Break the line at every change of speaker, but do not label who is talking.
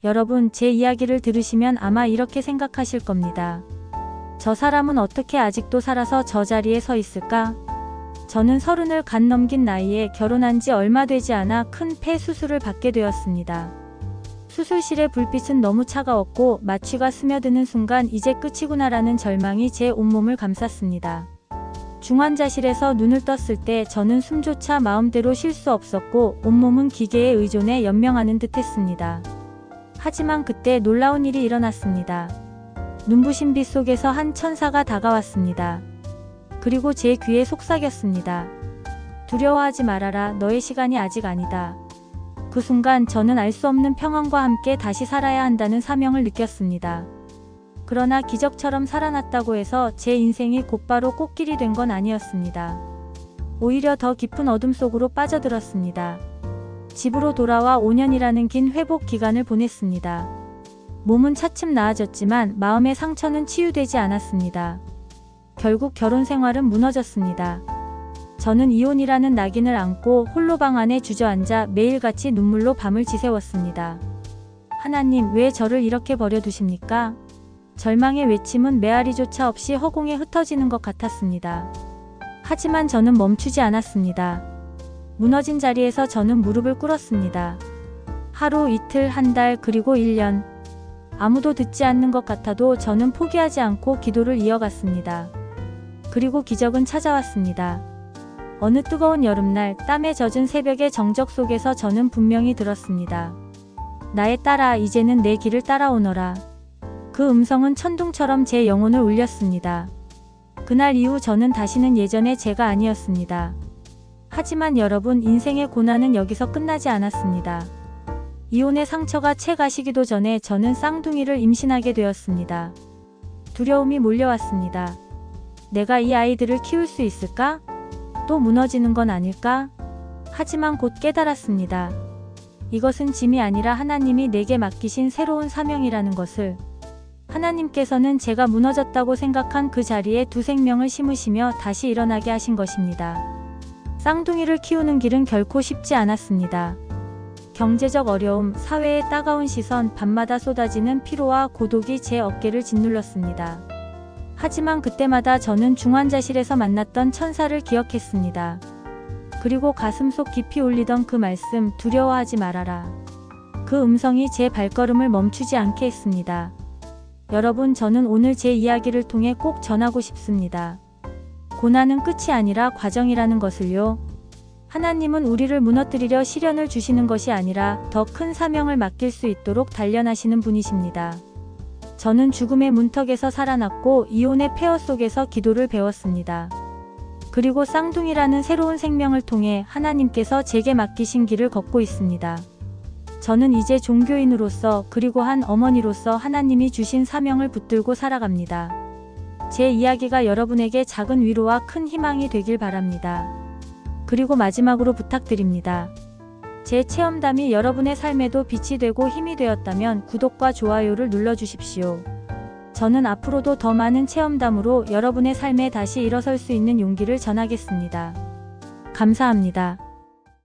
여러분, 제 이야기를 들으시면 아마 이렇게 생각하실 겁니다. 저 사람은 어떻게 아직도 살아서 저 자리에 서 있을까? 저는 30을 갓 넘긴 나이에 결혼한 지 얼마 되지 않아 큰 폐 수술을 받게 되었습니다. 수술실의 불빛은 너무 차가웠고 마취가 스며드는 순간 이제 끝이구나라는 절망이 제 온몸을 감쌌습니다. 중환자실에서 눈을 떴을 때 저는 숨조차 마음대로 쉴 수 없었고 온몸은 기계에 의존해 연명하는 듯 했습니다. 하지만 그때 놀라운 일이 일어났습니다. 눈부신 빛 속에서 한 천사가 다가왔습니다. 그리고 제 귀에 속삭였습니다. 두려워하지 말아라. 너의 시간이 아직 아니다. 그 순간 저는 알 수 없는 평안과 함께 다시 살아야 한다는 사명을 느꼈습니다. 그러나 기적처럼 살아났다고 해서 제 인생이 곧바로 꽃길이 된 건 아니었습니다. 오히려 더 깊은 어둠 속으로 빠져들었습니다. 집으로 돌아와 5년이라는 긴 회복 기간을 보냈습니다. 몸은 차츰 나아졌지만 마음의 상처는 치유되지 않았습니다. 결국 결혼 생활은 무너졌습니다. 저는 이혼이라는 낙인을 안고 홀로 방 안에 주저앉아 매일같이 눈물로 밤을 지새웠습니다. 하나님, 왜 저를 이렇게 버려두십니까? 절망의 외침은 메아리조차 없이 허공에 흩어지는 것 같았습니다. 하지만 저는 멈추지 않았습니다. 무너진 자리에서 저는 무릎을 꿇었습니다. 하루, 이틀, 한 달, 그리고 1년. 아무도 듣지 않는 것 같아도 저는 포기하지 않고 기도를 이어갔습니다. 그리고 기적은 찾아왔습니다. 어느 뜨거운 여름날 땀에 젖은 새벽의 정적 속에서 저는 분명히 들었습니다. 나의 딸아, 이제는 내 길을 따라오너라. 그 음성은 천둥처럼 제 영혼을 울렸습니다. 그날 이후 저는 다시는 예전의 제가 아니었습니다. 하지만 여러분, 인생의 고난은 여기서 끝나지 않았습니다. 이혼의 상처가 채 가시기도 전에 저는 쌍둥이를 임신하게 되었습니다. 두려움이 몰려왔습니다. 내가 이 아이들을 키울 수 있을까? 또 무너지는 건 아닐까? 하지만 곧 깨달았습니다. 이것은 짐이 아니라 하나님이 내게 맡기신 새로운 사명이라는 것을. 하나님께서는 제가 무너졌다고 생각한 그 자리에 두 생명을 심으시며 다시 일어나게 하신 것입니다. 쌍둥이를 키우는 길은 결코 쉽지 않았습니다. 경제적 어려움, 사회의 따가운 시선, 밤마다 쏟아지는 피로와 고독이 제 어깨를 짓눌렀습니다. 하지만 그때마다 저는 중환자실에서 만났던 천사를 기억했습니다. 그리고 가슴속 깊이 울리던 그 말씀, 두려워하지 말아라. 그 음성이 제 발걸음을 멈추지 않게 했습니다. 여러분, 저는 오늘 제 이야기를 통해 꼭 전하고 싶습니다. 고난은 끝이 아니라 과정이라는 것을요. 하나님은 우리를 무너뜨리려 시련을 주시는 것이 아니라 더 큰 사명을 맡길 수 있도록 단련하시는 분이십니다. 저는 죽음의 문턱에서 살아났고 이혼의 폐허 속에서 기도를 배웠습니다. 그리고 쌍둥이라는 새로운 생명을 통해 하나님께서 제게 맡기신 길을 걷고 있습니다. 저는 이제 종교인으로서 그리고 한 어머니로서 하나님이 주신 사명을 붙들고 살아갑니다. 제 이야기가 여러분에게 작은 위로와 큰 희망이 되길 바랍니다. 그리고 마지막으로 부탁드립니다. 제 체험담이 여러분의 삶에도 빛이 되고 힘이 되었다면 구독과 좋아요를 눌러주십시오. 저는 앞으로도 더 많은 체험담으로 여러분의 삶에 다시 일어설 수 있는 용기를 전하겠습니다. 감사합니다.